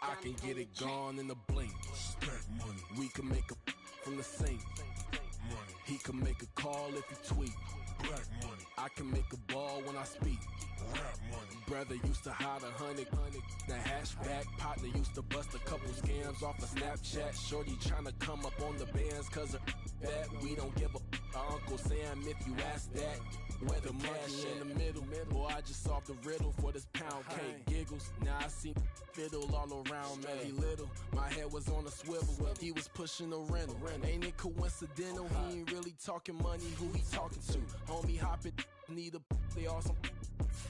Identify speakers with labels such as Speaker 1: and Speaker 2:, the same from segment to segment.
Speaker 1: I can get it gone in the blink.
Speaker 2: Stack money.
Speaker 1: We can make a from the sink.
Speaker 2: Money.
Speaker 1: He can make a call if he tweet.
Speaker 2: Black money.
Speaker 1: I can make a ball when I speak.
Speaker 2: Rap money.
Speaker 1: Brother used to hide 100. The hashback partner used to bust a couple scams off of Snapchat. Shorty tryna come up on the bands cause of that. We don't give a Uncle Sam if you ask that. Where the monkey in the middle. Boy, I just solved the riddle for this pound cake. Giggles, now I see fiddle all around me. He little, my head was on a swivel. He was pushing a rental. Ain't it coincidental? He ain't really talking money. Who he talking to? Homie hopping, need a they awesome.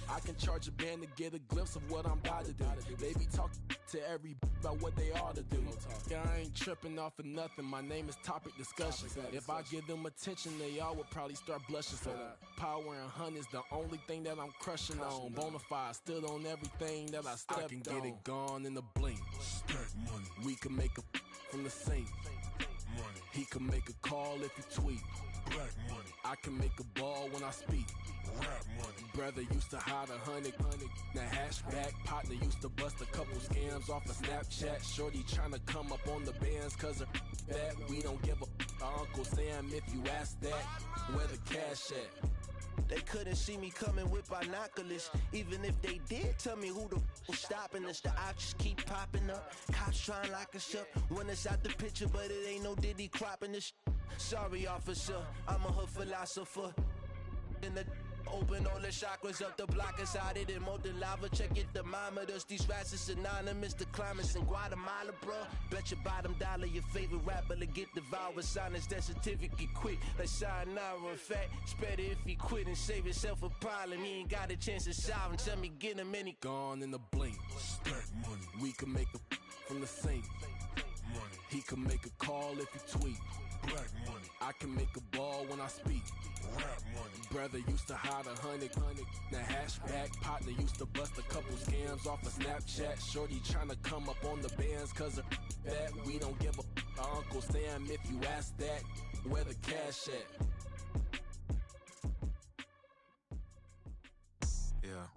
Speaker 1: I can charge a band to get a glimpse of what I'm about to do. They be talking to every about what they ought to do. Yeah, I ain't tripping off of nothing. My name is Topic Discussion. If I give them attention, they all would probably start blushing. So power and honey's the only thing that I'm crushing on. Bonafide stood on everything that I stepped on. I can get it gone in the blink.
Speaker 2: Stack money.
Speaker 1: We can make a from the sink.
Speaker 2: Money.
Speaker 1: He can make a call if he tweet.
Speaker 2: Black money.
Speaker 1: I can make a ball when I speak.
Speaker 2: Rap money.
Speaker 1: Brother used to hide 100. The hashback partner used to bust a couple scams off of Snapchat. Shorty tryna come up on the bands cause of that. We don't give a Uncle Sam if you ask that. Where the cash at?
Speaker 3: They couldn't see me coming with binoculars. Even if they did, tell me who the was stopping us. The options keep popping up. Cops trying to lock us up. When it's out the picture, but it ain't no Diddy cropping this. Sorry, officer, I'm a hood philosopher. In the open all the chakras up the block inside it and molten lava. Check your thermometers. These rats is synonymous to climates in Guatemala, bro. Bet your bottom dollar your favorite rapper to get devoured. Sign his death certificate quick. Like sayonara. In fact, it's better if he quit and save himself a problem. He ain't got a chance to solve him. Tell me get him any
Speaker 1: gone in the blink.
Speaker 2: Stack money.
Speaker 1: We can make a from the sink.
Speaker 2: Money.
Speaker 1: He can make a call if he tweet.
Speaker 2: Black money.
Speaker 1: I can make a ball when I speak.
Speaker 2: Rap money.
Speaker 1: Brother used to hide 100. The hashback partner used to bust a couple scams off of Snapchat. Shorty tryna come up on the bands cause of that. We don't give a Uncle Sam if you ask that. Where the cash at?
Speaker 4: Yeah.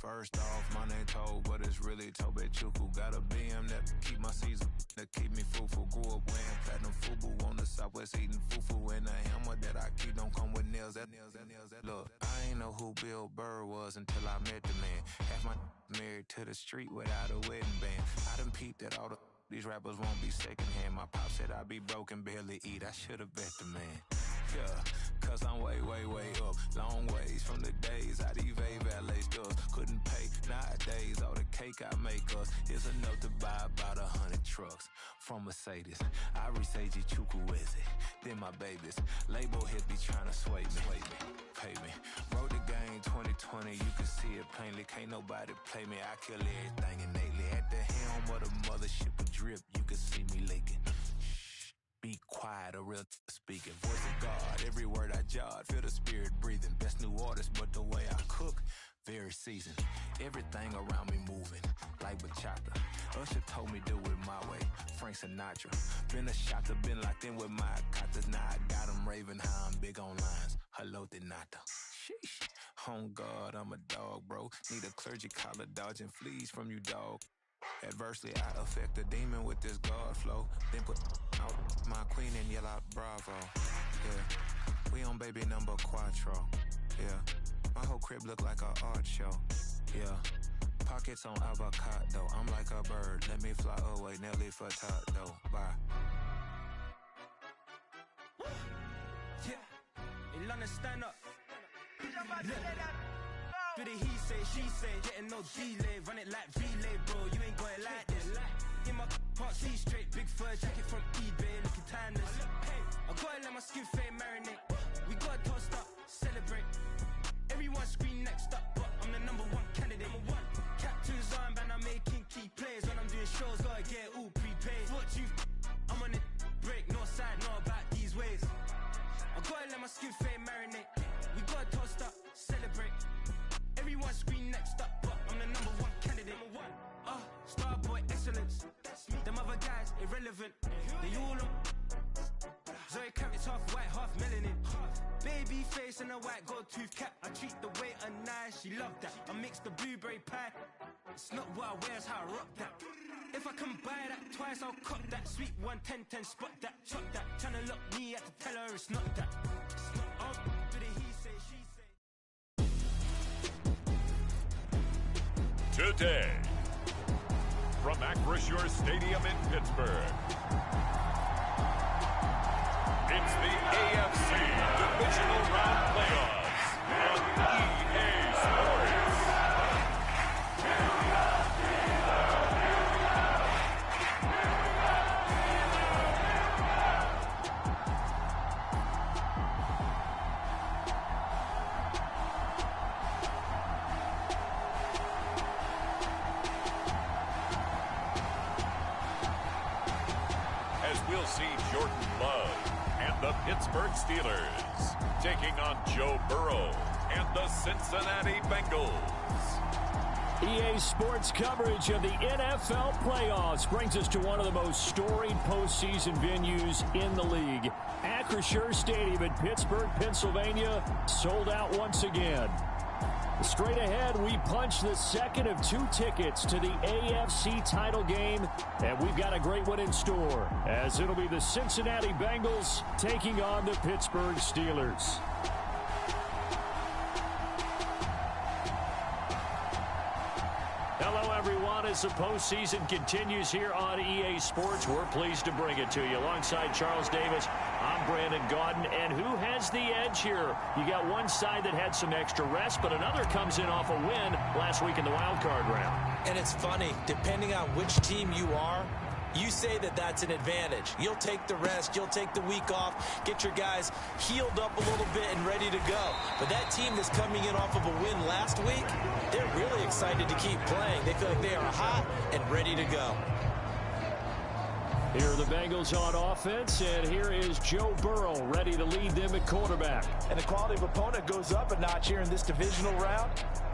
Speaker 4: First off, my name Toad, but it's really Tobe Chuku. Got a BM that keep my season, that keep me fruitful. Grew up wearing platinum FUBU on the Southwest eating fufu. And the hammer that I keep don't come with nails. Look, I ain't know who Bill Burr was until I met the man. Half my married to the street without a wedding band. I done peeped that all these rappers won't be secondhand. My pop said I'd be broke and barely eat. I should've bet the man. Yeah, cause I'm way up. Long ways from the days I eBay valet stores. Couldn't pay nowadays. All the cake I make us is enough to buy about 100 trucks from Mercedes. I resage Chukwueze, then my babies. Label hit be trying to sway me. Pay me. Wrote the game 2020, you can see it plainly. Can't nobody play me. I kill everything innately. At the helm of the mothership with drip, you can see me leaking. Be quiet, a real speaking. Voice of God, every word I jot. Feel the spirit breathing. Best new artist, but the way I cook, very seasoned. Everything around me moving, like bachata. Usher told me do it my way. Frank Sinatra. Been a shotter, been locked in with my katas. Now I got them raving how I'm big on lines. Hello, Denata. Sheesh. On God, I'm a dog, bro. Need a clergy collar, dodging fleas from you, dog. Adversely, I affect the demon with this God flow. Then put out my queen and yell out bravo. Yeah, we on baby number quattro. Yeah, my whole crib look like a art show. Yeah, pockets on avocado. I'm like a bird, let me fly away. Nelly Furtado, bye.
Speaker 5: Yeah, in London, stand up. Do the he say, she say, getting no delay. Run it like relay, bro, you ain't got it like this. In my part C straight, big fur jacket from eBay, looking timeless. Hey, I gotta let my skin fade marinate. We gotta toast up, celebrate. Everyone scream next up, but I'm the #1 candidate. Captain's armband, I'm making key plays. When I'm doing shows, gotta get all prepaid. Fortune, I'm on it, break, no side, know about these ways. I gotta let my skin fade marinate. We gotta toast up, celebrate. Everyone scream next up, but I'm the #1 candidate. Starboy excellence. Them other guys irrelevant. They all look. Zoe Kravitz half white, half melanin. Baby face and a white gold tooth cap. I treat the waiter nice, she loved that. I mix the blueberry pie. It's not what I wear, it's how I rock that. If I can buy that twice, I'll cop that. Sweet 110, spot that, chop that. Tryna lock me, I have to tell her it's not that. It's not all but he say, she say.
Speaker 6: Today, from Acrisure Stadium in Pittsburgh, it's the AFC Divisional Round Playoffs on EA Sports. As we'll see Jordan Love and the Pittsburgh Steelers taking on Joe Burrow and the Cincinnati Bengals.
Speaker 7: EA Sports coverage of the NFL playoffs brings us to one of the most storied postseason venues in the league. Acrisure Stadium in Pittsburgh, Pennsylvania, sold out once again. Straight ahead, we punch the second of 2 tickets to the AFC title game, and we've got a great one in store, as it'll be the Cincinnati Bengals taking on the Pittsburgh Steelers. Hello, everyone. As the postseason continues here on EA Sports, we're pleased to bring it to you. Alongside Charles Davis, I'm Brandon Gaudin. And who has the edge here? You got one side that had some extra rest, but another comes in off a win last week in the wild card round.
Speaker 8: And it's funny, depending on which team you are, you say that that's an advantage. You'll take the rest, you'll take the week off, get your guys healed up a little bit and ready to go. But that team that's coming in off of a win last week, they're really excited to keep playing. They feel like they are hot and ready to go.
Speaker 7: Here are the Bengals on offense, and here is Joe Burrow ready to lead them at quarterback.
Speaker 9: And the quality of opponent goes up a notch here in this divisional round,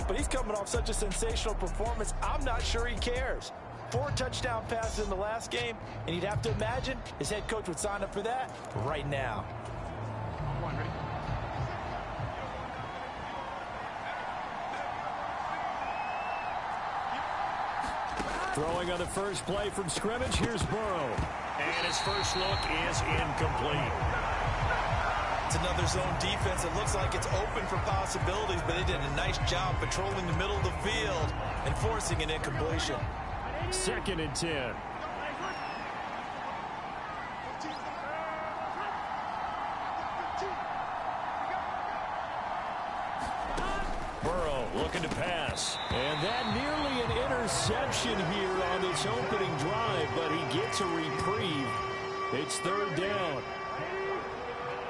Speaker 9: but he's coming off such a sensational performance, I'm not sure he cares. 4 touchdown passes in the last game, and you'd have to imagine his head coach would sign up for that right now.
Speaker 7: Throwing on the first play from scrimmage, here's Burrow. And his first look is incomplete.
Speaker 8: It's another zone defense. It looks like it's open for possibilities, but they did a nice job patrolling the middle of the field and forcing an incompletion.
Speaker 7: 2nd and 10. Burrow looking to pass. And that nearly an interception here on this opening drive, but he gets a reprieve. It's 3rd down.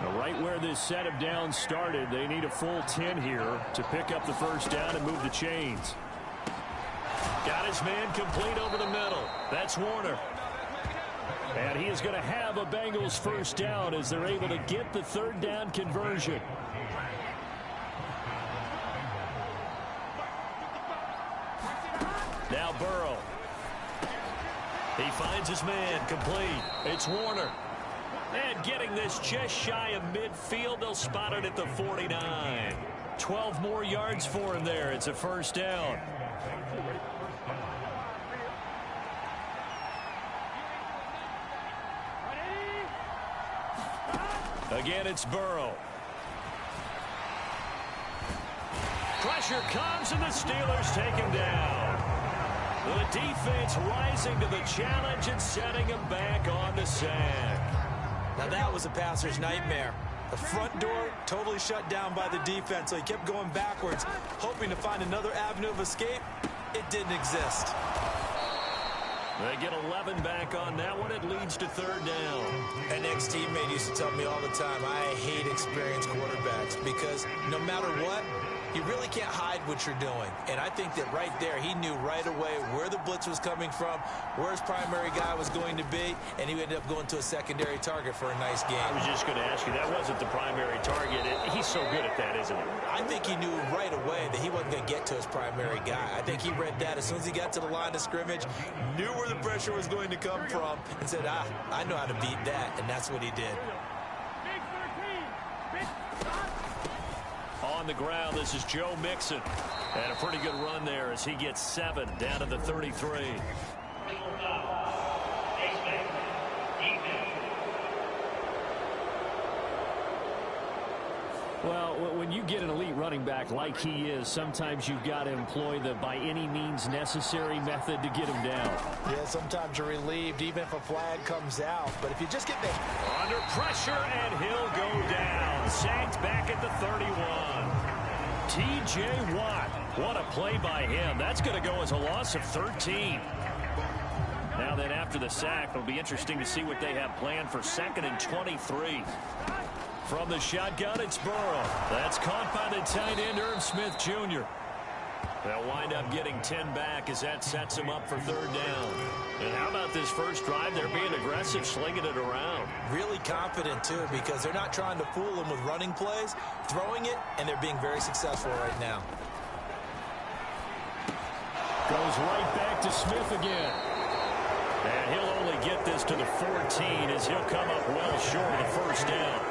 Speaker 7: Now, right where this set of downs started, they need a full 10 here to pick up the first down and move the chains. Got his man complete over the middle. That's Warner. And he is going to have a Bengals first down as they're able to get the 3rd down conversion. Now Burrow. He finds his man complete. It's Warner. And getting this just shy of midfield, they'll spot it at the 49. 12 more yards for him there. It's a first down. Again, it's Burrow. Pressure comes, and the Steelers take him down. The defense rising to the challenge and setting him back on the sack.
Speaker 8: Now that was a passer's nightmare. The front door totally shut down by the defense, so he kept going backwards, hoping to find another avenue of escape. It didn't exist.
Speaker 7: They get 11 back on that one. It leads to 3rd down.
Speaker 8: An ex-teammate used to tell me all the time, I hate experienced quarterbacks because no matter what, you really can't hide what you're doing. And I think that right there, he knew right away where the blitz was coming from, where his primary guy was going to be, and he ended up going to a secondary target for a nice game.
Speaker 7: I was just going to ask you, that wasn't the primary target. He's so good at that, isn't he?
Speaker 8: I think he knew right away that he wasn't going to get to his primary guy. I think he read that as soon as he got to the line of scrimmage, knew where the pressure was going to come from, and said, I know how to beat that, and that's what he did.
Speaker 7: On on the ground. This is Joe Mixon. And a pretty good run there as he gets 7 down to the 33. Well, when you get an elite running back like he is, sometimes you've got to employ the by any means necessary method to get him down.
Speaker 9: Yeah, sometimes you're relieved even if a flag comes out. But if you just get
Speaker 7: under pressure, and he'll go down. Sacked back at the 31. T.J. Watt. What a play by him. That's going to go as a loss of 13. Now then, after the sack, it'll be interesting to see what they have planned for 2nd and 23. From the shotgun, it's Burrow. That's caught by the tight end, Irv Smith Jr. They'll wind up getting 10 back as that sets him up for 3rd down. And how about this first drive? They're being aggressive, slinging it around.
Speaker 8: Really confident, too, because they're not trying to fool him with running plays, throwing it, and they're being very successful right now.
Speaker 7: Goes right back to Smith again. And he'll only get this to the 14 as he'll come up well short of the first down.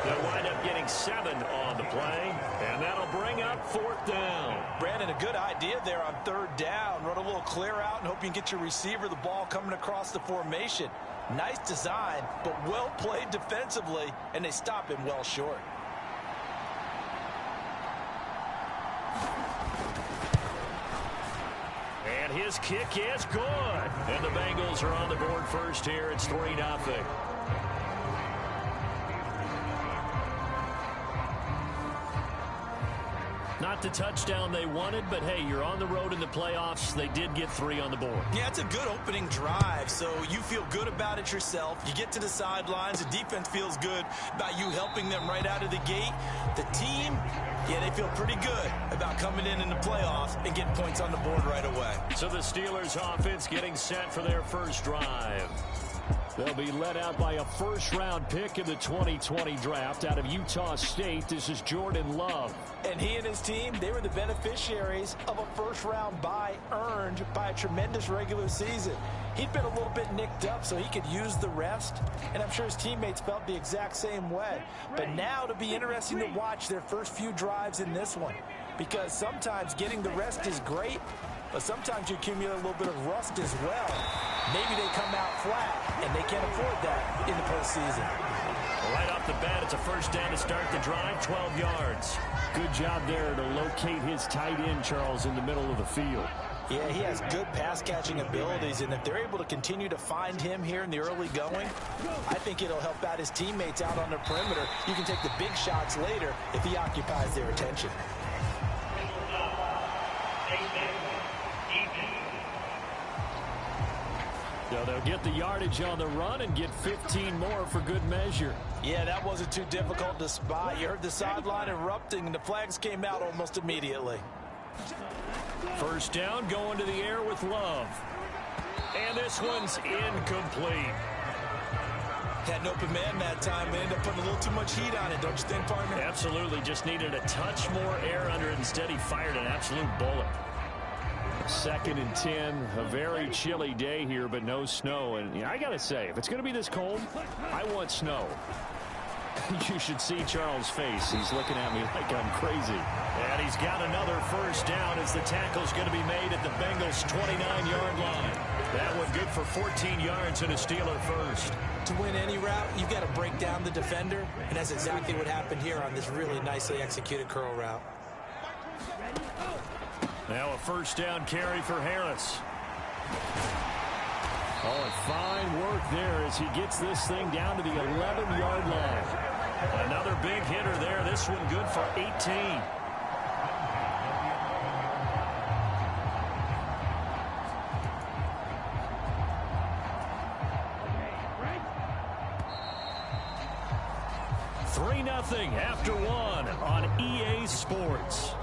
Speaker 7: They'll wind up getting 7 on the play, and that'll bring up 4th down.
Speaker 8: Brandon, a good idea there on 3rd down. Run a little clear out and hope you can get your receiver the ball coming across the formation. Nice design, but well played defensively, and they stop him well short.
Speaker 7: And his kick is good. And the Bengals are on the board first here. It's 3-0. Not the touchdown they wanted, but hey, you're on the road in the playoffs. They did get 3 on the board.
Speaker 8: Yeah, it's a good opening drive, so you feel good about it yourself. You get to the sidelines. The defense feels good about you helping them right out of the gate. The team, yeah, they feel pretty good about coming in the playoffs and getting points on the board right away.
Speaker 7: So the Steelers offense getting set for their first drive. They'll be led out by a first-round pick in the 2020 draft out of Utah State. This is Jordan Love.
Speaker 9: And he and his team, they were the beneficiaries of a first-round bye earned by a tremendous regular season. He'd been a little bit nicked up, so he could use the rest, and I'm sure his teammates felt the exact same way. But now it'll be interesting to watch their first few drives in this one, because sometimes getting the rest is great, but sometimes you accumulate a little bit of rust as well. Maybe they come out flat, and they can't afford that in the postseason.
Speaker 7: Right off the bat, it's a first down to start the drive, 12 yards. Good job there to locate his tight end, Charles, in the middle of the field.
Speaker 9: Yeah, he has good pass-catching abilities, and if they're able to continue to find him here in the early going, I think it'll help out his teammates out on the perimeter. You can take the big shots later if he occupies their attention.
Speaker 7: So they'll get the yardage on the run and get 15 more for good measure.
Speaker 9: Yeah, that wasn't too difficult to spot. You heard the sideline erupting, and the flags came out almost immediately.
Speaker 7: First down, going to the air with Love. And this one's incomplete.
Speaker 8: Had an open man that time. They ended up putting a little too much heat on it, don't you think, partner?
Speaker 7: Absolutely. Just needed a touch more air under it. Instead, he fired an absolute bullet. 2nd and 10, a very chilly day here, but no snow. And I got to say, if it's going to be this cold, I want snow. You should see Charles' face. He's looking at me like I'm crazy. And he's got another first down as the tackle's going to be made at the Bengals' 29-yard line. That one good for 14 yards and a Steeler first.
Speaker 8: To win any route, you've got to break down the defender, and that's exactly what happened here on this really nicely executed curl route.
Speaker 7: Now a first down carry for Harris. Oh, and fine work there as he gets this thing down to the 11-yard line. Another big hitter there. This one good for 18. Nothing after one on EA Sports.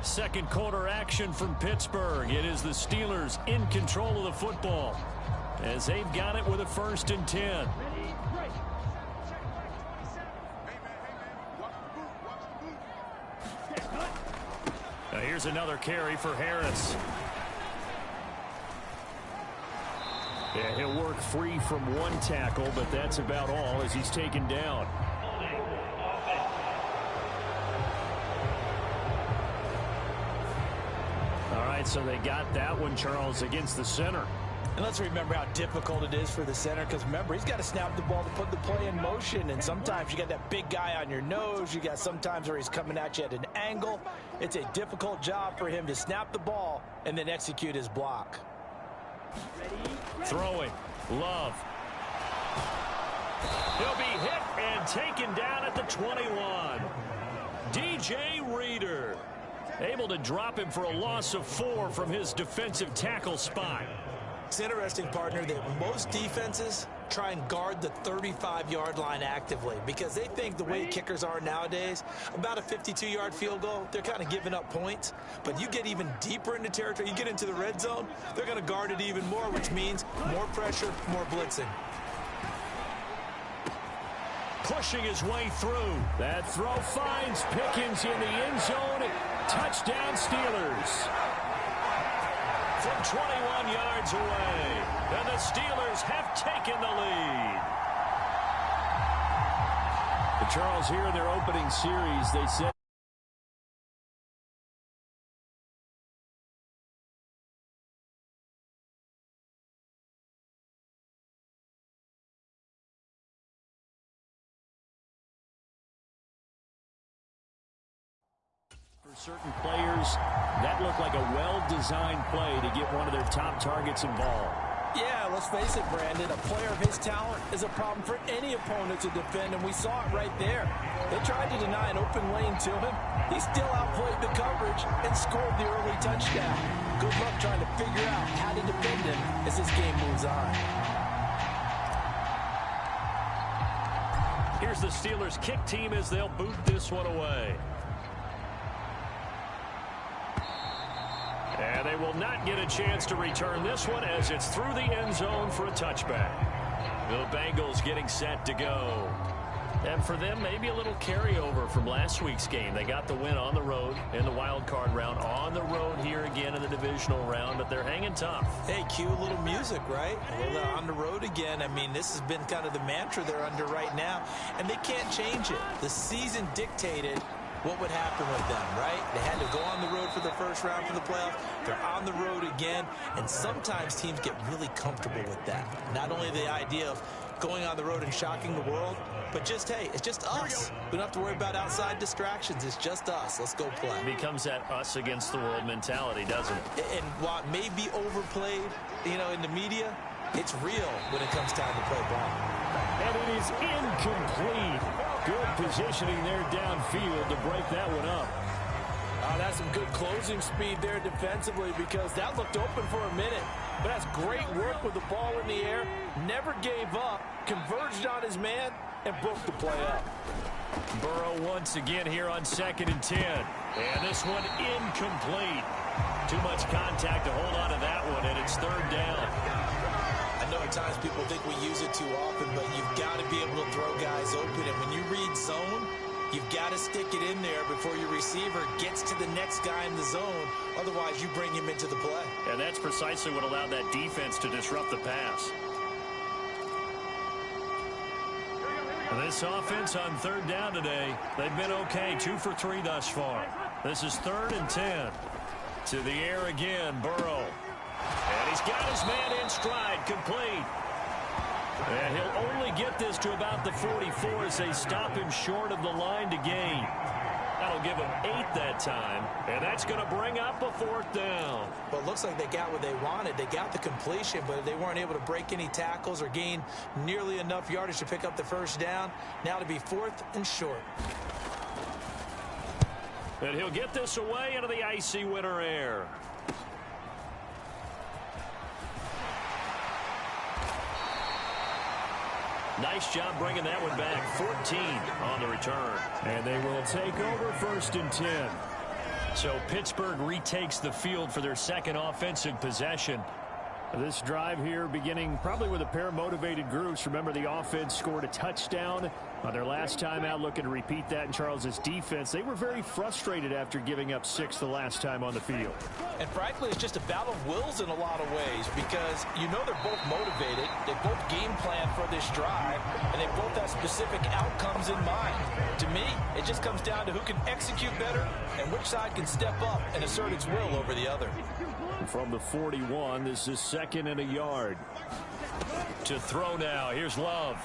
Speaker 7: Second quarter action from Pittsburgh. It is the Steelers in control of the football as they've got it with a 1st and 10. Now here's another carry for Harris. Yeah, he'll work free from one tackle, but that's about all as he's taken down. All right, so they got that one, Charles, against the center.
Speaker 9: And let's remember how difficult it is for the center, because remember, he's got to snap the ball to put the play in motion, and sometimes you got that big guy on your nose. You got sometimes where he's coming at you at an angle. It's a difficult job for him to snap the ball and then execute his block.
Speaker 7: Throwing. Love. He'll be hit and taken down at the 21. DJ Reader able to drop him for a loss of 4 from his defensive tackle spot.
Speaker 8: It's interesting, partner, that most defenses try and guard the 35-yard line actively because they think the way kickers are nowadays, about a 52-yard field goal, they're kind of giving up points. But you get even deeper into territory, you get into the red zone, they're going to guard it even more, which means more pressure, more blitzing.
Speaker 7: Pushing his way through. That throw finds Pickens in the end zone. Touchdown, Steelers. From 21 yards away, and the Steelers have taken the lead. But Charles, here in their opening series, they said for certain players, that looked like a well-designed play to get one of their top targets involved.
Speaker 9: Yeah, let's face it, Brandon. A player of his talent is a problem for any opponent to defend, and we saw it right there. They tried to deny an open lane to him. He still outplayed the coverage and scored the early touchdown. Good luck trying to figure out how to defend him as this game moves on.
Speaker 7: Here's the Steelers kick team as they'll boot this one away. And they will not get a chance to return this one as it's through the end zone for a touchback. The Bengals getting set to go. And for them, maybe a little carryover from last week's game. They got the win on the road in the wild card round, on the road here again in the divisional round, but they're hanging tough.
Speaker 8: Hey, cue a little music, right? Well, they're on the road again. I mean, this has been kind of the mantra they're under right now, and they can't change it. The season dictated what would happen with them, right? They had to go on the road for the first round for the playoffs. They're on the road again, and sometimes teams get really comfortable with that. Not only the idea of going on the road and shocking the world, but just, hey, it's just us. We don't have to worry about outside distractions. It's just us. Let's go play.
Speaker 7: It becomes that us against the world mentality, doesn't it?
Speaker 8: And while it may be overplayed, you know, in the media, it's real when it comes time to play ball.
Speaker 7: And it is incomplete. Good positioning there downfield to break that one up.
Speaker 9: That's some good closing speed there defensively because that looked open for a minute. But that's great work with the ball in the air. Never gave up, converged on his man, and broke the play up.
Speaker 7: Burrow once again here on 2nd and 10. And this one incomplete. Too much contact to hold on to that one, and it's 3rd down.
Speaker 8: I know at times people think we use it too often, but you've got to be able to throw guys open. And when you read zone, you've got to stick it in there before your receiver gets to the next guy in the zone. Otherwise, you bring him into the play.
Speaker 7: And that's precisely what allowed that defense to disrupt the pass. This offense on 3rd down today, they've been okay. 2 for 3 thus far. This is 3rd and 10. To the air again, Burrow. And he's got his man in stride, complete. And he'll only get this to about the 44 as they stop him short of the line to gain. That'll give him 8 that time, and that's going to bring up a 4th down.
Speaker 8: Well, it looks like they got what they wanted. They got the completion, but they weren't able to break any tackles or gain nearly enough yardage to pick up the 1st down. Now to be 4th and short.
Speaker 7: And he'll get this away into the icy winter air. Nice job bringing that one back. 14 on the return. And they will take over 1st and 10. So Pittsburgh retakes the field for their 2nd offensive possession. This drive here beginning probably with a pair of motivated groups. Remember, the offense scored a touchdown On their last time out, looking to repeat that in Charles's defense. They were very frustrated after giving up 6 the last time on the field.
Speaker 9: And frankly, it's just a battle of wills in a lot of ways because you know they're both motivated. They both game plan for this drive, and they both have specific outcomes in mind. To me, it just comes down to who can execute better and which side can step up and assert its will over the other.
Speaker 7: From the 41, this is 2nd and a yard. To throw now, here's Love.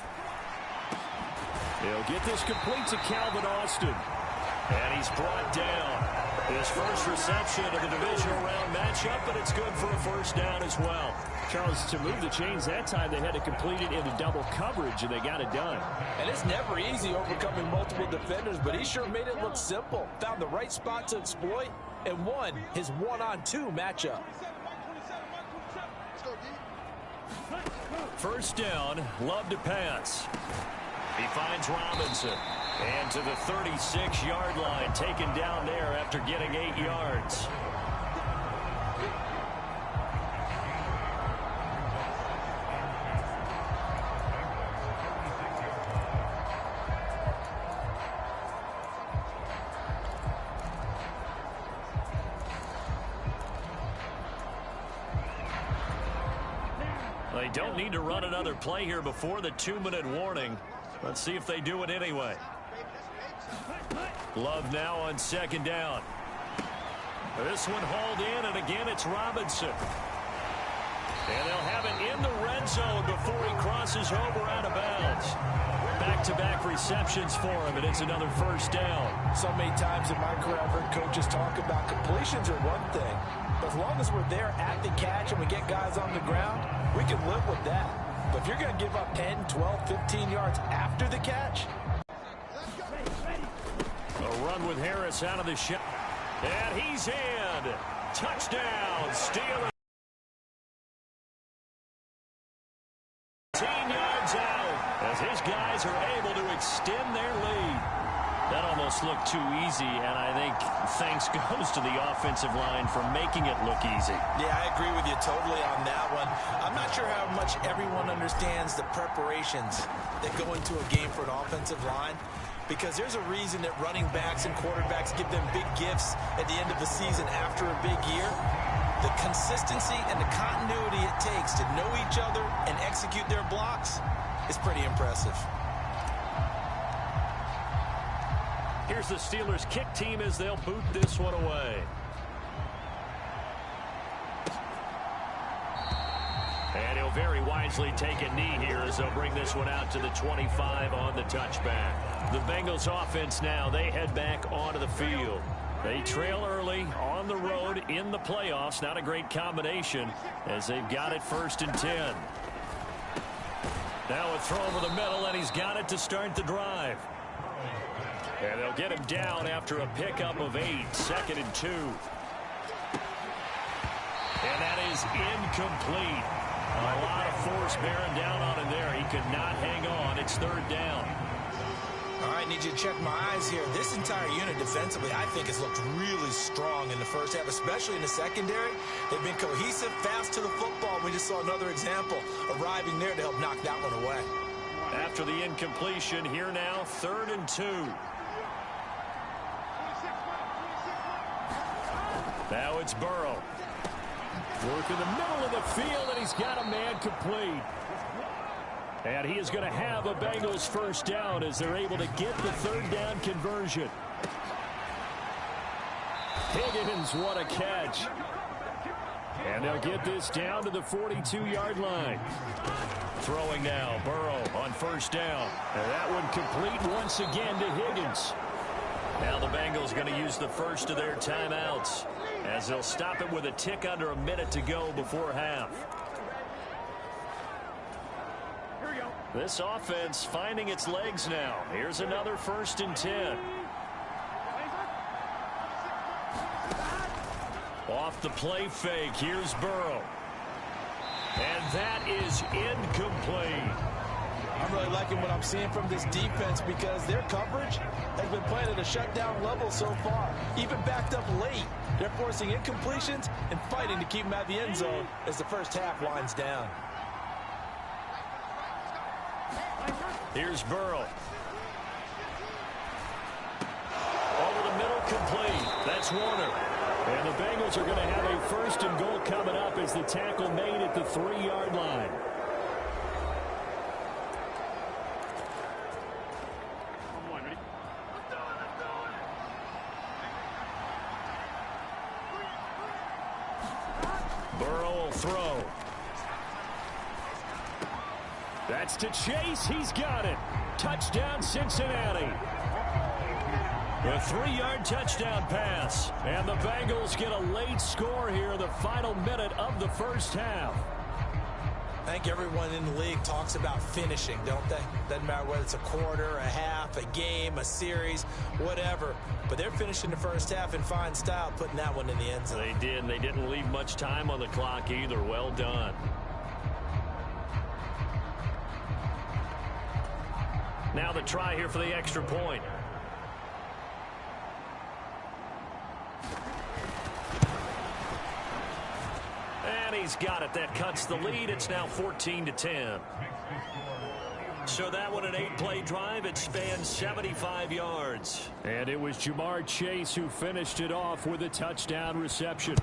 Speaker 7: He'll get this complete to Calvin Austin. And he's brought down. His first reception of the divisional round matchup, but it's good for a first down as well. Charles, to move the chains that time, they had to complete it into double coverage, and they got it done.
Speaker 9: And it's never easy overcoming multiple defenders, but he sure made it look simple. Found the right spot to exploit and won his 1-on-2 matchup.
Speaker 7: First down, Love to pass. He finds Robinson. And to the 36-yard line, taken down there after getting 8 yards. They don't need to run another play here before the 2-minute warning. Let's see if they do it anyway. Love now on 2nd down. This one hauled in, and again it's Robinson. And they'll have it in the red zone before he crosses over out of bounds. Back-to-back receptions for him, and it's another first down.
Speaker 9: So many times in my career I've heard coaches talk about completions are one thing. But as long as we're there at the catch and we get guys on the ground, we can live with that. But if you're going to give up 10, 12, 15 yards after the catch.
Speaker 7: A run with Harris out of the shot. And he's in. Touchdown, Steelers. 15 yards out as his guys are able to extend their lead. That almost looked too easy, and I think thanks goes to the offensive line for making it look easy.
Speaker 8: Yeah, I agree with you totally on that one. I'm not sure how much everyone understands the preparations that go into a game for an offensive line, because there's a reason that running backs and quarterbacks give them big gifts at the end of the season after a big year. The consistency and the continuity it takes to know each other and execute their blocks is pretty impressive.
Speaker 7: Here's the Steelers kick team as they'll boot this one away. And he'll very wisely take a knee here as they'll bring this one out to the 25 on the touchback. The Bengals offense now, they head back onto the field. They trail early on the road in the playoffs. Not a great combination as they've got it 1st and 10. Now a throw over the middle, and he's got it to start the drive. And they'll get him down after a pickup of 8, 2nd and 2. And that is incomplete. A lot of force bearing down on him there. He could not hang on. It's 3rd down.
Speaker 8: All right, need you to check my eyes here. This entire unit defensively, I think, has looked really strong in the first half, especially in the secondary. They've been cohesive, fast to the football. We just saw another example arriving there to help knock that one away.
Speaker 7: After the incompletion, here now, 3rd and 2. Now it's Burrow. Work in the middle of the field, and he's got a man complete. And he is going to have a Bengals first down as they're able to get the 3rd down conversion. Higgins, what a catch. And they'll get this down to the 42-yard line. Throwing now, Burrow on 1st down. And that one complete once again to Higgins. Now the Bengals going to use the first of their timeouts as they'll stop it with a tick under a minute to go before half. This offense finding its legs now. Here's another 1st and 10. Off the play fake, here's Burrow. And that is incomplete.
Speaker 9: I'm really liking what I'm seeing from this defense because their coverage has been playing at a shutdown level so far. Even backed up late, they're forcing incompletions and fighting to keep them out of the end zone as the first half winds down.
Speaker 7: Here's Burrow. Complete. That's Warner. And the Bengals are going to have a first and goal coming up as the tackle made at the 3-yard line. Burrow will throw. That's to Chase. He's got it. Touchdown, Cincinnati. A 3-yard touchdown pass. And the Bengals get a late score here in the final minute of the first half.
Speaker 8: I think everyone in the league talks about finishing, don't they? Doesn't matter whether it's a quarter, a half, a game, a series, whatever. But they're finishing the first half in fine style, putting that one in the end zone.
Speaker 7: They did, and they didn't leave much time on the clock either. Well done. Now the try here for the extra point. And he's got it. That cuts the lead. It's now 14-10. So that one, an 8-play drive. It spans 75 yards. And it was Jamar Chase who finished it off with a touchdown reception.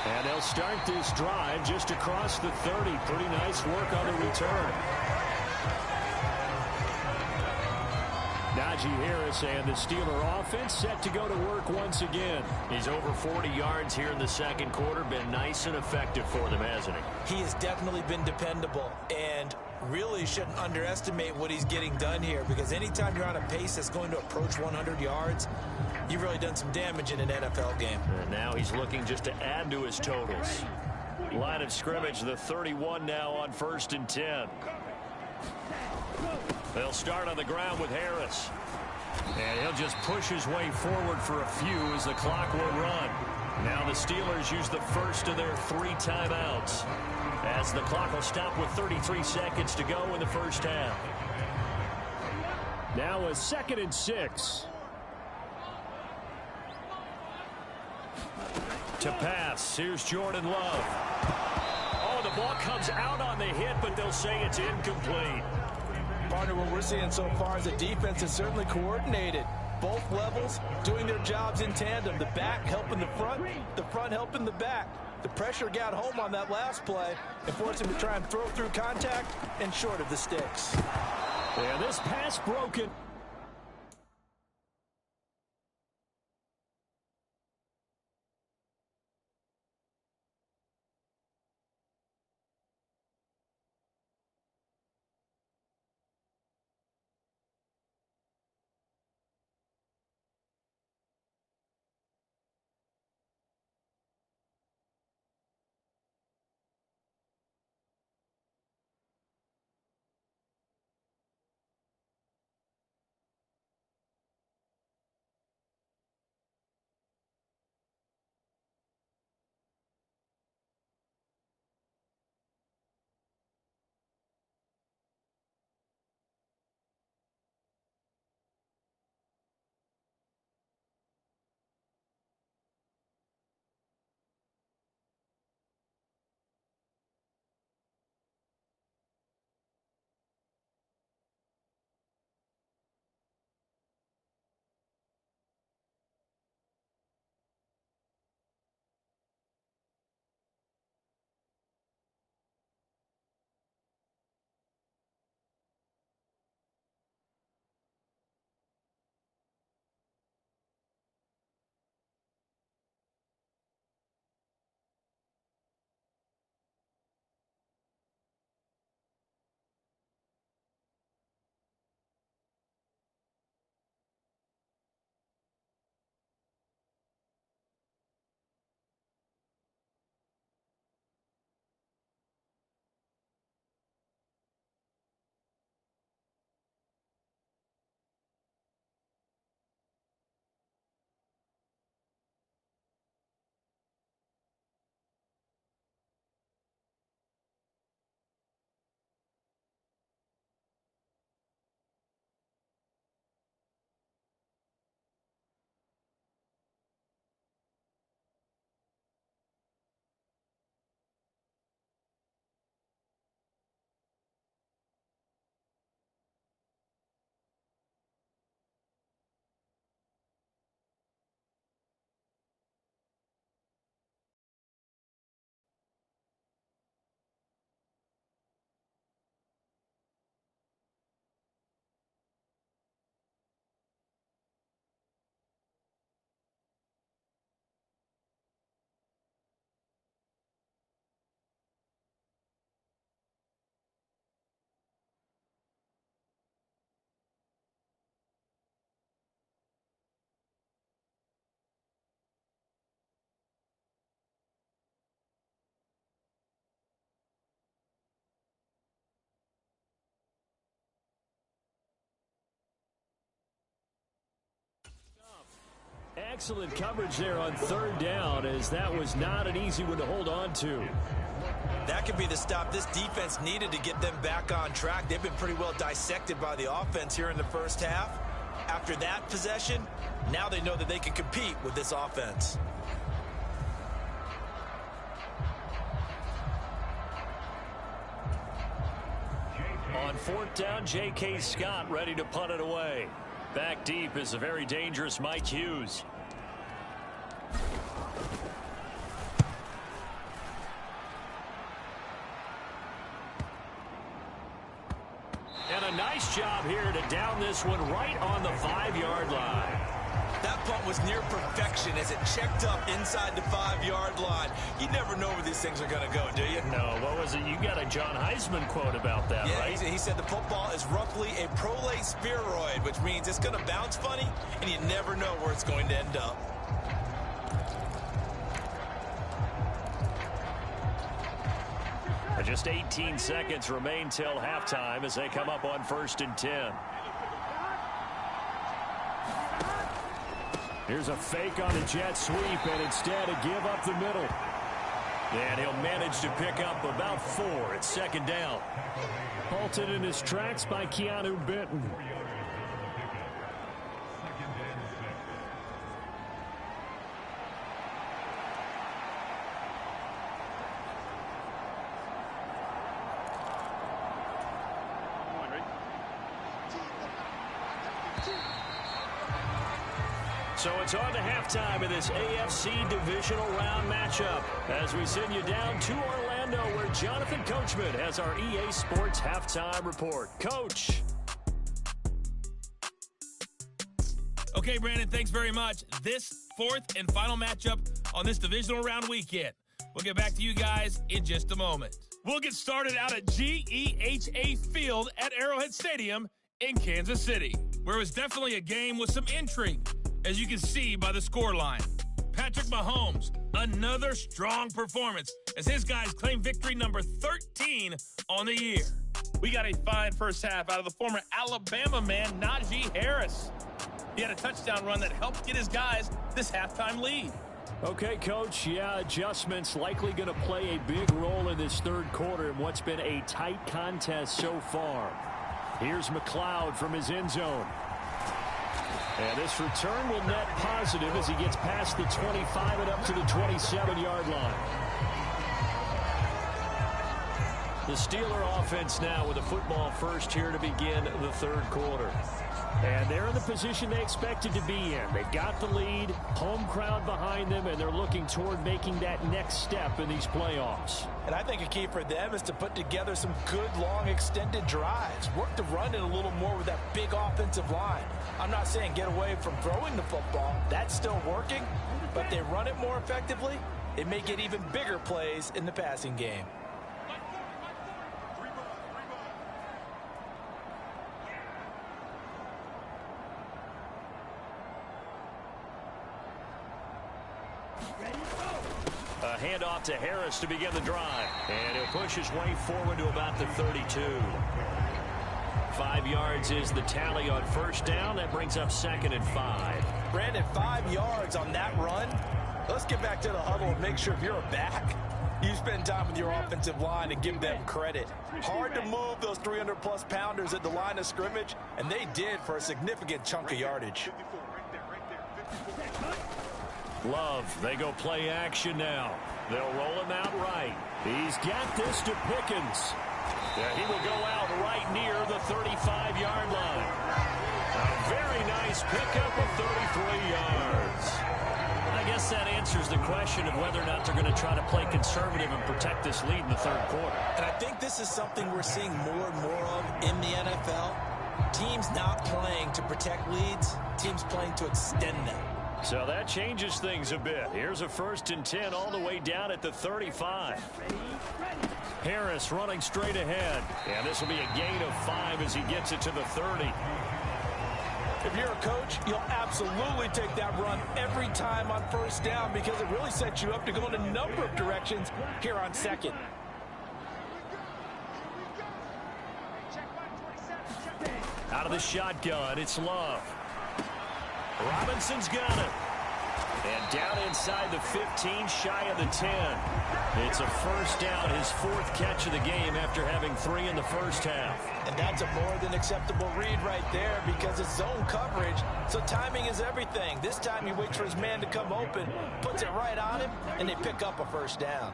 Speaker 7: And they'll start this drive just across the 30. Pretty nice work on the return. Najee Harris and the Steeler offense set to go to work once again. He's over 40 yards here in the second quarter. Been nice and effective for them, hasn't he?
Speaker 8: He has definitely been dependable, and really shouldn't underestimate what he's getting done here, because anytime you're on a pace that's going to approach 100 yards, you've really done some damage in an NFL game.
Speaker 7: And now he's looking just to add to his totals. Line of scrimmage, the 31 now on 1st and 10. They'll start on the ground with Harris. And he'll just push his way forward for a few as the clock will run. Now the Steelers use the first of their 3 timeouts, as the clock will stop with 33 seconds to go in the first half. Now a 2nd and 6. To pass. Here's Jordan Love. Oh, the ball comes out on the hit, but they'll say it's incomplete.
Speaker 9: Partner, what we're seeing so far is the defense is certainly coordinated. Both levels doing their jobs in tandem. The back helping the front helping the back. The pressure got home on that last play and forced him to try and throw through contact and short of the sticks.
Speaker 7: And this pass broken. Excellent coverage there on third down, as that was not an easy one to hold on to.
Speaker 8: That could be the stop this defense needed to get them back on track. They've been pretty well dissected by the offense here in the first half. After that possession, now they know that they can compete with this offense.
Speaker 7: On fourth down, J.K. Scott ready to punt it away. Back deep is a very dangerous Mike Hughes. And a nice job here to down this one right on the 5-yard line.
Speaker 8: That punt was near perfection as it checked up inside the 5-yard line. You never know where these things are going to go, do you?
Speaker 7: No, what was it? You got a John Heisman quote about that, right?
Speaker 8: He said the football is roughly a prolate spheroid, which means it's going to bounce funny, and you never know where it's going to end up.
Speaker 7: Just 18 seconds remain till halftime as they come up on 1st and 10. Here's a fake on the jet sweep, and instead a give up the middle. And he'll manage to pick up about 4 at 2nd down. Halted in his tracks by Keanu Benton. So it's on to halftime of this AFC divisional round matchup as we send you down to Orlando where Jonathan Coachman has our EA Sports halftime report. Coach.
Speaker 10: Okay, Brandon, thanks very much. This 4th and final matchup on this divisional round weekend. We'll get back to you guys in just a moment. We'll get started out at GEHA Field at Arrowhead Stadium in Kansas City, where it was definitely a game with some intrigue, as you can see by the scoreline. Patrick Mahomes, another strong performance as his guys claim victory number 13 on the year. We got a fine first half out of the former Alabama man, Najee Harris. He had a touchdown run that helped get his guys this halftime lead.
Speaker 7: Okay, Coach, adjustments likely going to play a big role in this third quarter in what's been a tight contest so far. Here's McLeod from his end zone. And this return will net positive as he gets past the 25 and up to the 27-yard line. The Steeler offense now with a football first here to begin the third quarter. And they're in the position they expected to be in. They've got the lead, home crowd behind them, and they're looking toward making that next step in these playoffs.
Speaker 9: And I think a key for them is to put together some good, long, extended drives. Work the run in a little more with that big offensive line. I'm not saying get away from throwing the football. That's still working. But if they run it more effectively, they may get even bigger plays in the passing game.
Speaker 7: A handoff to Harris to begin the drive. And he'll push his way forward to about the 32. 5 yards is the tally on first down. That brings up 2nd and 5.
Speaker 9: Brandon, 5 yards on that run. Let's get back to the huddle and make sure if you're a back, you spend time with your offensive line and give them credit. Hard to move those 300-plus pounders at the line of scrimmage, and they did for a significant chunk of yardage.
Speaker 7: Love, they go play action now. They'll roll him out right. He's got this to Pickens. Yeah, he will go out right near the 35-yard line. A very nice pickup of 33 yards. I guess that answers the question of whether or not they're going to try to play conservative and protect this lead in the third quarter.
Speaker 8: And I think this is something we're seeing more and more of in the NFL. Teams not playing to protect leads, teams playing to extend them.
Speaker 7: So that changes things a bit. Here's a 1st and 10 all the way down at the 35. Harris running straight ahead. And this will be a gain of 5 as he gets it to the 30.
Speaker 9: If you're a coach, you'll absolutely take that run every time on first down because it really sets you up to go in a number of directions here on 2nd. Out
Speaker 7: of the shotgun, it's Love. Robinson's got it. And down inside the 15, shy of the 10. It's a first down, his 4th catch of the game after having 3 in the first half.
Speaker 9: And that's a more than acceptable read right there because it's zone coverage, so timing is everything. This time he waits for his man to come open, puts it right on him, and they pick up a first down.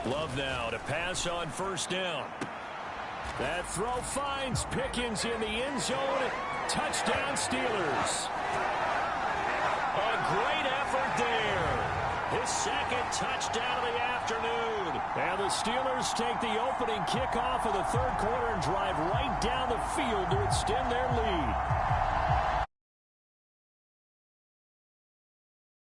Speaker 7: Love now to pass on first down. That throw finds Pickens in the end zone. Touchdown Steelers. A great effort there. His 2nd touchdown of the afternoon. And the Steelers take the opening kickoff of the 3rd quarter and drive right down the field to extend their lead.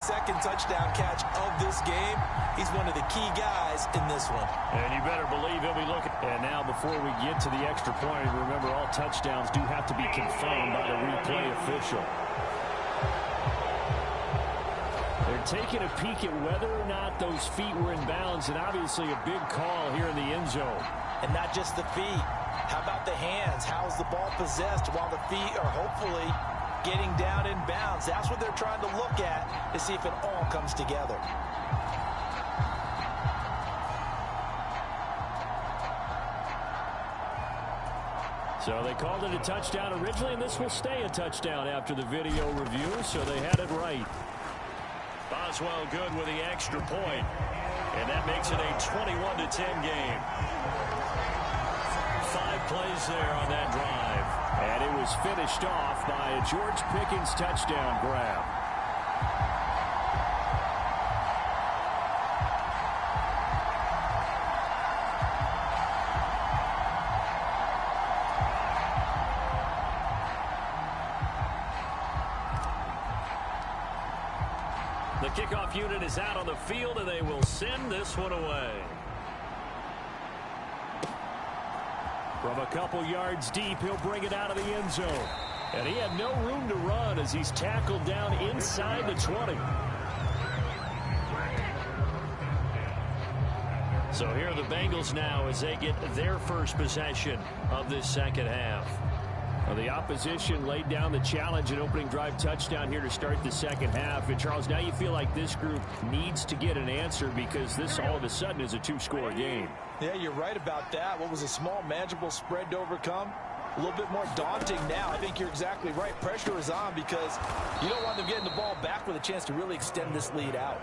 Speaker 9: 2nd touchdown catch of this game. He's one of the key guys in this one.
Speaker 7: And you better believe he'll be looking. And now before we get to the extra point, remember all touchdowns do have to be confirmed by the replay official. They're taking a peek at whether or not those feet were in bounds, and obviously a big call here in the end zone.
Speaker 9: And not just the feet. How about the hands? How's the ball possessed while the feet are hopefully getting down in bounds? That's what they're trying to look at to see if it all comes together.
Speaker 7: So they called it a touchdown originally, and this will stay a touchdown after the video review, so they had it right. Boswell good with the extra point, and that makes it a 21-10 game. 5 plays there on that drive, and it was finished off by a George Pickens touchdown grab. The kickoff unit is out on the field, and they will send this one away. From a couple yards deep, he'll bring it out of the end zone. And he had no room to run as he's tackled down inside the 20. So here are the Bengals now as they get their first possession of this second half. Well, the opposition laid down the challenge and opening drive touchdown here to start the second half. And, Charles, now you feel like this group needs to get an answer because this all of a sudden is a 2-score game.
Speaker 9: Yeah, you're right about that. What was a small, manageable spread to overcome? A little bit more daunting now. I think you're exactly right. Pressure is on because you don't want them getting the ball back with a chance to really extend this lead out.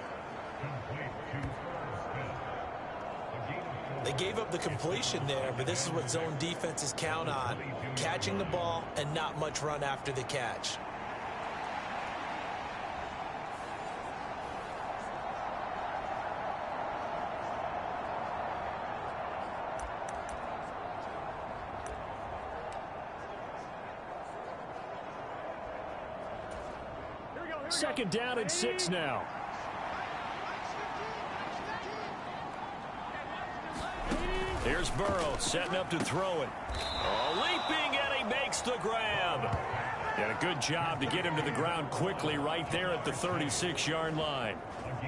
Speaker 9: They gave up the completion there, but this is what zone defenses count on. Catching the ball and not much run after the catch.
Speaker 7: Second down and 6 now. Here's Burrow setting up to throw it. Oh, leaping, and he makes the grab. And a good job to get him to the ground quickly right there at the 36-yard line.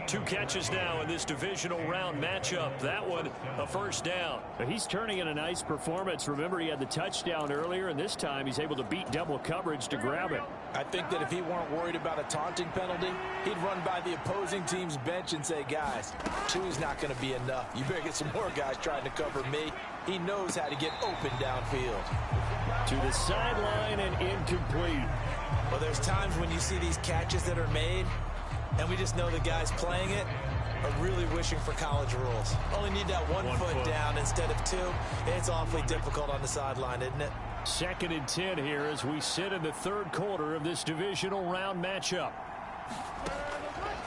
Speaker 7: 2 catches now in this divisional round matchup. That one, a first down. He's turning in a nice performance. Remember, he had the touchdown earlier, and this time he's able to beat double coverage to grab it.
Speaker 9: I think that if he weren't worried about a taunting penalty, he'd run by the opposing team's bench and say, guys, 2 is not going to be enough. You better get some more guys trying to cover me. He knows how to get open downfield.
Speaker 7: To the sideline and incomplete.
Speaker 9: Well, there's times when you see these catches that are made, and we just know the guys playing it are really wishing for college rules. Only need that one foot down instead of 2. It's awfully difficult on the sideline, isn't it?
Speaker 7: Second and 10 here as we sit in the third quarter of this divisional round matchup.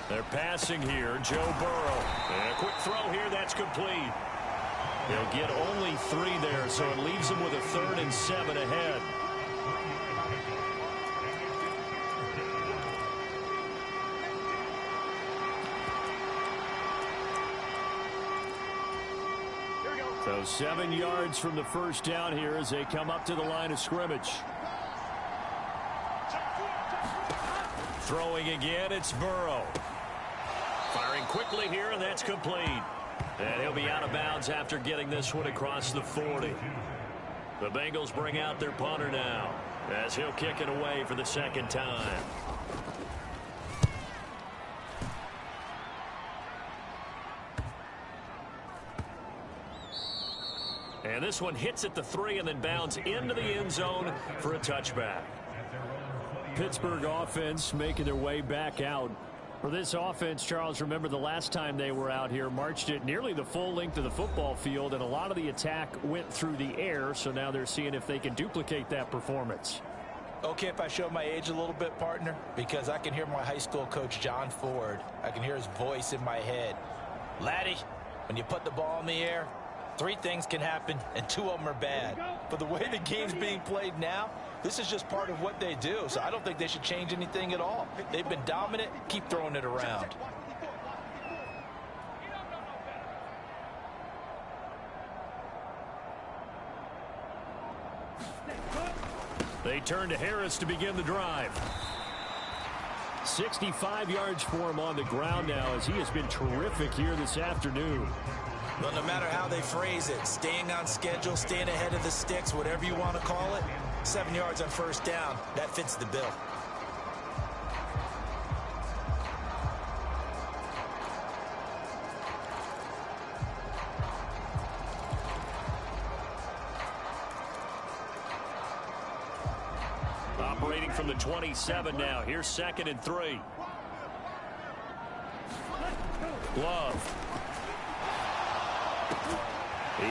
Speaker 7: They're passing here. Joe Burrow. And a quick throw here. That's complete. They'll get only 3 there, so it leaves them with a 3rd and 7 ahead. So 7 yards from the first down here as they come up to the line of scrimmage. Throwing again, it's Burrow. Firing quickly here, and that's complete. And he'll be out of bounds after getting this one across the 40. The Bengals bring out their punter now, as he'll kick it away for the second time. And this one hits at the 3 and then bounds into the end zone for a touchback.
Speaker 11: Pittsburgh offense making their way back out. For this offense, Charles, remember the last time they were out here, marched it nearly the full length of the football field, and a lot of the attack went through the air, so now they're seeing if they can duplicate that performance.
Speaker 9: Okay, if I show my age a little bit, partner, because I can hear my high school coach, John Ford. I can hear his voice in my head. Laddie, when you put the ball in the air, 3 things can happen, and 2 of them are bad. But the way the game's being played now, this is just part of what they do, so I don't think they should change anything at all. They've been dominant. Keep throwing it around.
Speaker 11: They turn to Harris to begin the drive. 65 yards for him on the ground now, as he has been terrific here this afternoon.
Speaker 8: Well, no matter how they phrase it, staying on schedule, staying ahead of the sticks, whatever you want to call it, 7 yards on first down, that fits the bill.
Speaker 11: Operating from the 27 now. Here's 2nd and 3. Love.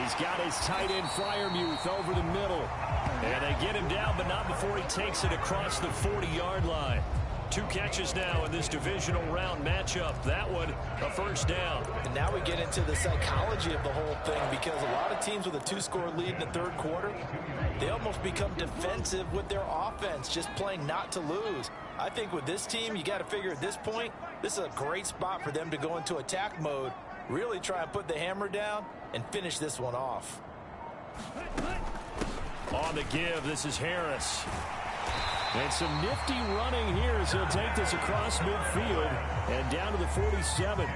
Speaker 11: He's got his tight end Freiermuth over the middle. And they get him down, but not before he takes it across the 40-yard line. 2 catches now in this divisional round matchup. That one, a first down.
Speaker 9: And now we get into the psychology of the whole thing, because a lot of teams with a 2-score lead in the third quarter, they almost become defensive with their offense, just playing not to lose. I think with this team, you got to figure at this point, this is a great spot for them to go into attack mode, really try and put the hammer down and finish this one off.
Speaker 11: On the give, this is Harris. And some nifty running here as he'll take this across midfield and down to the 47.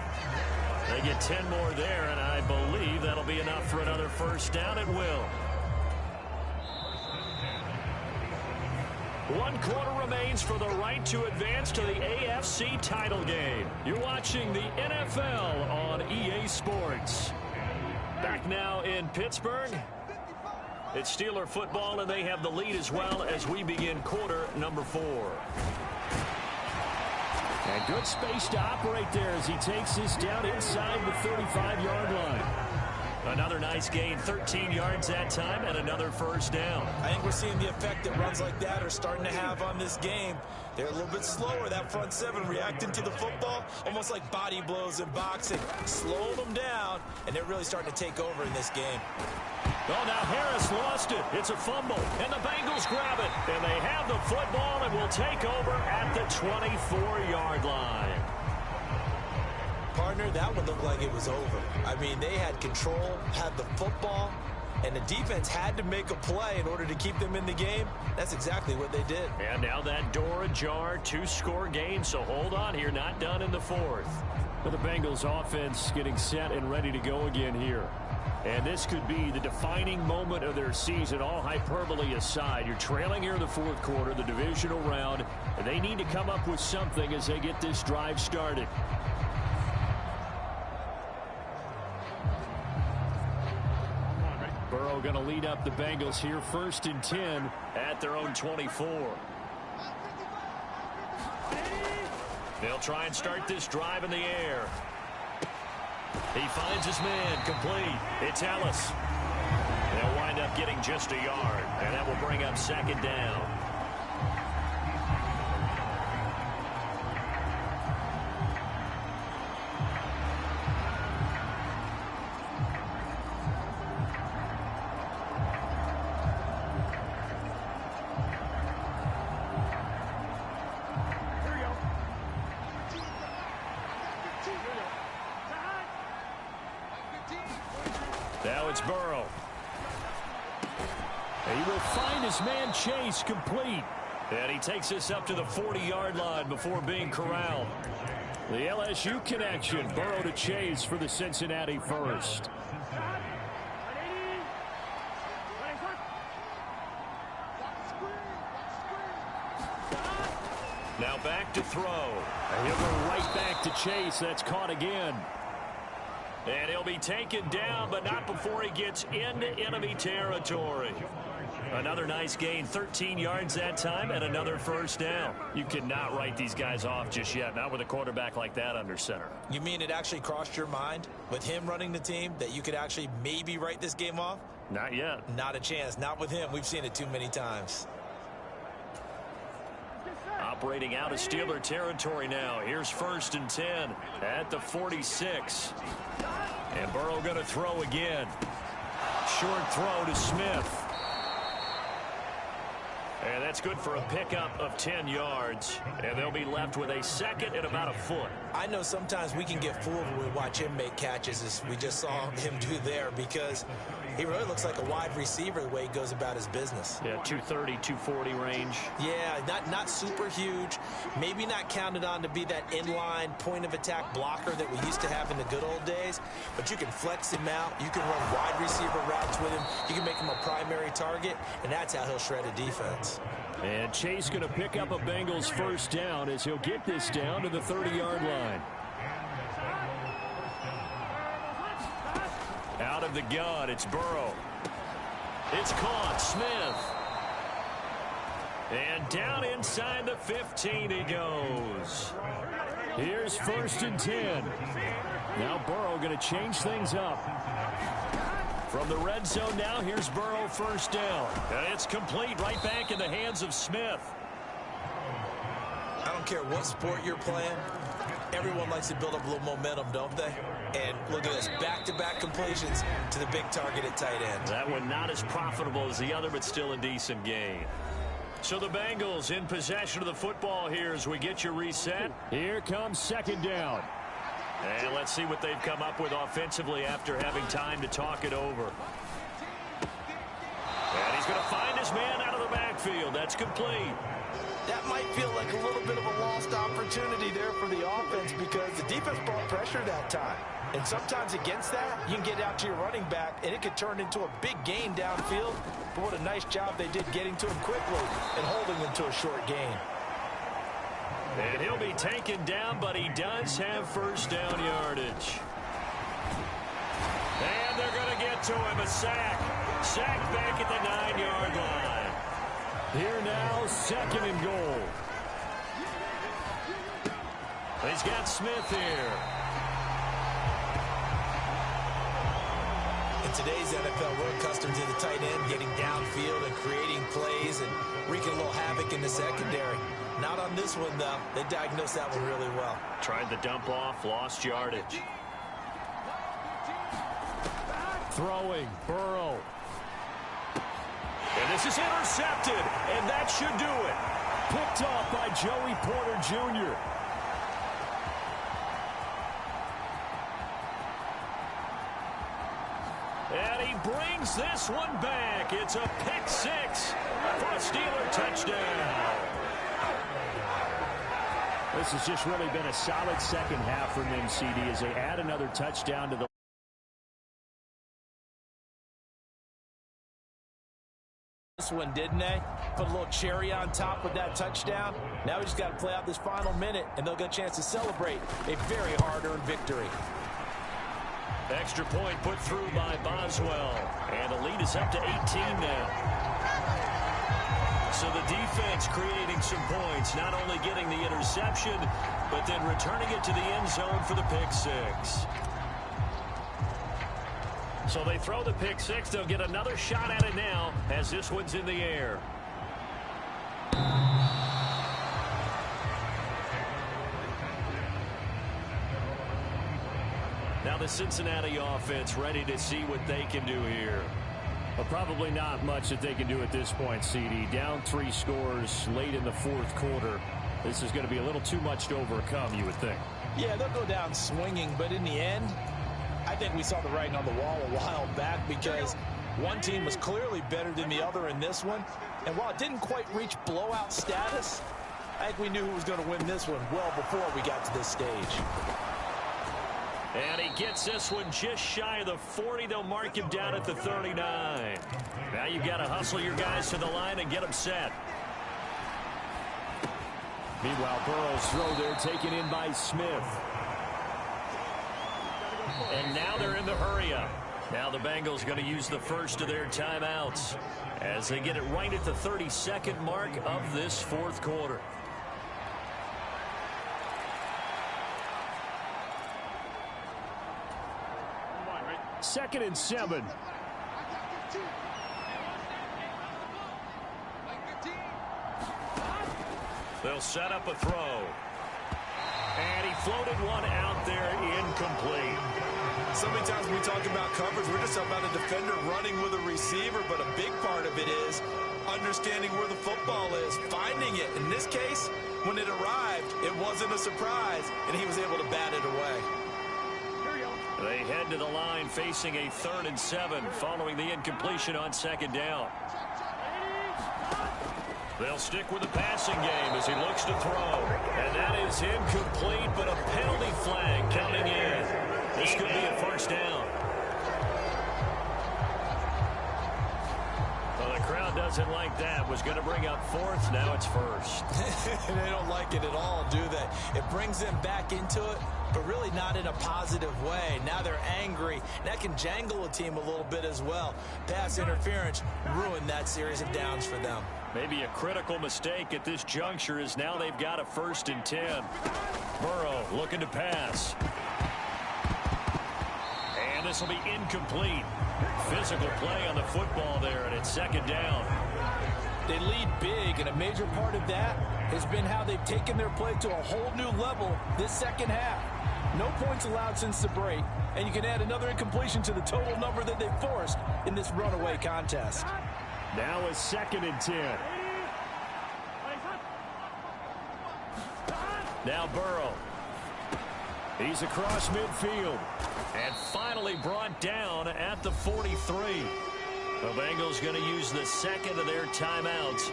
Speaker 11: They get 10 more there, and I believe that'll be enough for another first down. It will. 1 quarter remains for the right to advance to the AFC title game. You're watching the NFL on EA Sports. Back now in Pittsburgh. It's Steeler football, and they have the lead as well as we begin quarter number 4. And good space to operate there as he takes this down inside the 35-yard line. Another nice gain, 13 yards that time, and another first down.
Speaker 8: I think we're seeing the effect that runs like that are starting to have on this game. They're a little bit slower, that front 7, reacting to the football, almost like body blows in boxing. Slow them down, and they're really starting to take over in this game.
Speaker 11: Oh, now Harris lost it. It's a fumble, and the Bengals grab it. And they have the football and will take over at the 24-yard line.
Speaker 8: Partner, that one looked like it was over. I mean, they had control, had the football, and the defense had to make a play in order to keep them in the game. That's exactly what they did.
Speaker 11: And now that door ajar, 2-score game, so hold on here, not done in the 4th. But the Bengals offense getting set and ready to go again here. And this could be the defining moment of their season, all hyperbole aside. You're trailing here in the 4th quarter, the divisional round, and they need to come up with something as they get this drive started. Burrow going to lead up the Bengals here, 1st and 10 at their own 24. They'll try and start this drive in the air. He finds his man, complete. It's Ellis. They'll wind up getting just a yard, and that will bring up 2nd down. Now it's Burrow. He will find his man Chase, complete. And he takes this up to the 40-yard line before being corralled. The LSU connection. Burrow to Chase for the Cincinnati first. Now back to throw. And he'll go right back to Chase. That's caught again. And he'll be taken down, but not before he gets into enemy territory. Another nice gain, 13 yards that time, and another first down. You cannot write these guys off just yet, not with a quarterback like that under center.
Speaker 8: You mean it actually crossed your mind with him running the team that you could actually maybe write this game off?
Speaker 11: Not yet.
Speaker 8: Not a chance. Not with him. We've seen it too many times.
Speaker 11: Operating out of Steeler territory now. Here's 1st and 10 at the 46. And Burrow going to throw again. Short throw to Smith. And that's good for a pickup of 10 yards. And they'll be left with a second and about a foot.
Speaker 8: I know sometimes we can get fooled when we watch him make catches, as we just saw him do there, because he really looks like a wide receiver the way he goes about his business.
Speaker 11: Yeah, 230, 240 range.
Speaker 8: Yeah, not super huge. Maybe not counted on to be that inline point-of-attack blocker that we used to have in the good old days. But you can flex him out. You can run wide receiver routes with him. You can make him a primary target, and that's how he'll shred a defense.
Speaker 11: And Chase going to pick up a Bengals first down as he'll get this down to the 30-yard line. Out of the gun, it's Burrow. It's caught. Smith. And down inside the 15 he goes. Here's 1st and 10. Now Burrow going to change things up. From the red zone now, here's Burrow first down. And it's complete right back in the hands of Smith.
Speaker 8: I don't care what sport you're playing. Everyone likes to build up a little momentum, don't they? And look at this, back-to-back completions to the big target at tight end.
Speaker 11: That one not as profitable as the other, but still a decent gain. So the Bengals in possession of the football here as we get you reset. Here comes 2nd down. And let's see what they've come up with offensively after having time to talk it over. And he's going to find his man out of the backfield. That's complete.
Speaker 9: That might feel like a little bit of a lost opportunity there for the offense because the defense brought pressure that time. And sometimes against that, you can get out to your running back, and it could turn into a big gain downfield. But what a nice job they did getting to him quickly and holding him to a short gain.
Speaker 11: And he'll be taken down, but he does have first down yardage. And they're going to get to him, a sack. Sack back at the 9-yard line. Here now, 2nd and goal. He's got Smith here.
Speaker 8: In today's NFL, we're accustomed to the tight end getting downfield and creating plays and wreaking a little havoc in the secondary. Not on this one, though. They diagnosed that one really well.
Speaker 11: Tried the dump off, lost yardage. Throwing, Burrow. And this is intercepted, and that should do it. Picked off by Joey Porter Jr. And he brings this one back. It's a pick 6 for a Steeler touchdown. This has just really been a solid second half from them, CD, as they add another touchdown to the
Speaker 9: this one, didn't they? Put a little cherry on top with that touchdown. Now we just got to play out this final minute, and they'll get a chance to celebrate a very hard-earned victory.
Speaker 11: Extra point put through by Boswell. And the lead is up to 18 now. So the defense creating some points, not only getting the interception, but then returning it to the end zone for the pick 6. So they throw the pick 6. They'll get another shot at it now as this one's in the air. Now the Cincinnati offense ready to see what they can do here. Well, probably not much that they can do at this point, CD. Down 3 scores late in the 4th quarter. This is going to be a little too much to overcome, you would think.
Speaker 9: Yeah, they'll go down swinging, but in the end, I think we saw the writing on the wall a while back because one team was clearly better than the other in this one. And while it didn't quite reach blowout status, I think we knew who was going to win this one well before we got to this stage.
Speaker 11: And he gets this one just shy of the 40. They'll mark him down at the 39. Now you got to hustle your guys to the line and get them set.
Speaker 7: Meanwhile, Burrow's throw there taken in by Smith.
Speaker 11: And now they're in the hurry-up. Now the Bengals going to use the first of their timeouts as they get it right at the 32nd mark of this fourth quarter.
Speaker 7: Second and 7.
Speaker 11: They'll set up a throw. And he floated one out there, incomplete.
Speaker 9: So many times when we talk about coverage, we're just talking about a defender running with a receiver, but a big part of it is understanding where the football is, finding it. In this case, when it arrived, it wasn't a surprise, and he was able to bat it away.
Speaker 11: They head to the line facing a 3rd and 7 following the incompletion on 2nd down. They'll stick with the passing game as he looks to throw. And that is incomplete, but a penalty flag coming in. This could be a first down. Well, the crowd doesn't like that. Was going to bring up 4th. Now it's 1st.
Speaker 8: They don't like it at all, do they? It brings them back into it, but really not in a positive way. Now they're angry. That can jangle a team a little bit as well. Pass interference ruined that series of downs for them.
Speaker 11: Maybe a critical mistake at this juncture is now they've got a 1st and 10. Burrow looking to pass. And this will be incomplete. Physical play on the football there, and it's 2nd down.
Speaker 9: They lead big, and a major part of that has been how they've taken their play to a whole new level this second half. No points allowed since the break, and you can add another incompletion to the total number that they've forced in this runaway contest.
Speaker 7: Now a 2nd and 10.
Speaker 11: Now Burrow.
Speaker 7: He's across midfield.
Speaker 11: And finally brought down at the 43. The Bengals going to use the 2nd of their timeouts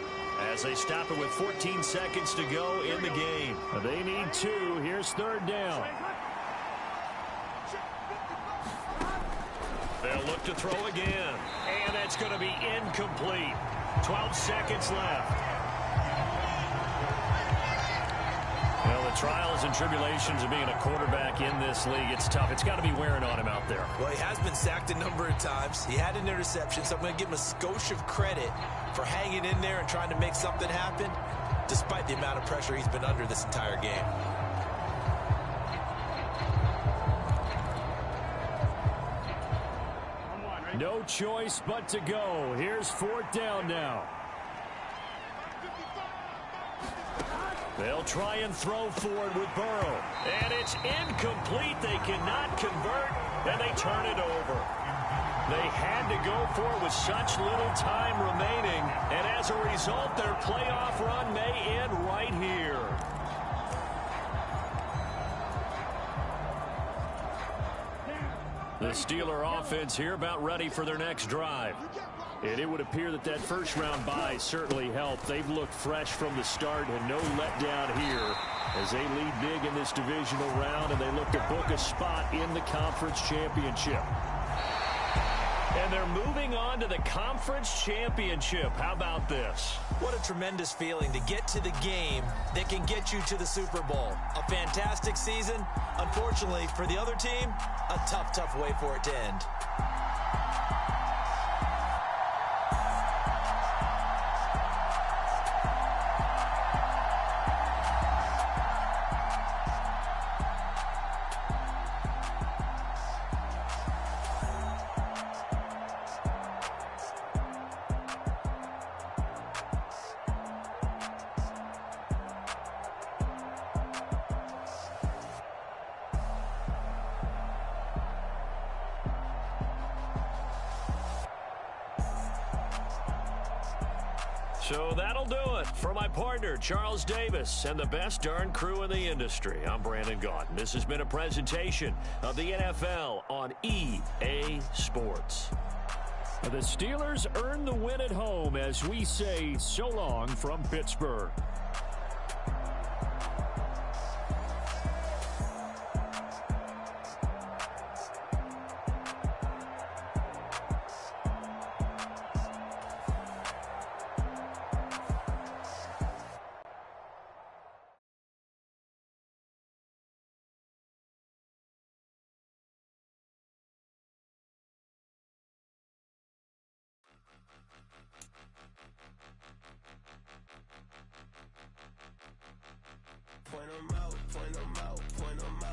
Speaker 11: as they stop it with 14 seconds to go in the game.
Speaker 7: They need 2. Here's 3rd down.
Speaker 11: They'll look to throw again. And that's going to be incomplete. 12 seconds left. Well, the trials and tribulations of being a quarterback in this league, it's tough. It's got to be wearing on him out there.
Speaker 8: Well, he has been sacked a number of times. He had an interception, so I'm going to give him a skosh of credit for hanging in there and trying to make something happen, despite the amount of pressure he's been under this entire game.
Speaker 7: No choice but to go. Here's 4th down now.
Speaker 11: They'll try and throw forward with Burrow. And it's incomplete. They cannot convert, and they turn it over. They had to go for it with such little time remaining, and as a result, their playoff run may end right here. The Steeler offense here about ready for their next drive.
Speaker 7: And it would appear that that first-round bye certainly helped. They've looked fresh from the start and no letdown here as they lead big in this divisional round, and they look to book a spot in the conference championship.
Speaker 11: And they're moving on to the conference championship. How about this?
Speaker 8: What a tremendous feeling to get to the game that can get you to the Super Bowl. A fantastic season. Unfortunately, for the other team, a tough, tough way for it to end.
Speaker 11: So that'll do it for my partner, Charles Davis, and the best darn crew in the industry. I'm Brandon Gaudin. This has been a presentation of the NFL on EA Sports.
Speaker 7: The Steelers earn the win at home as we say so long from Pittsburgh.
Speaker 3: Point 'em out, point 'em out, point 'em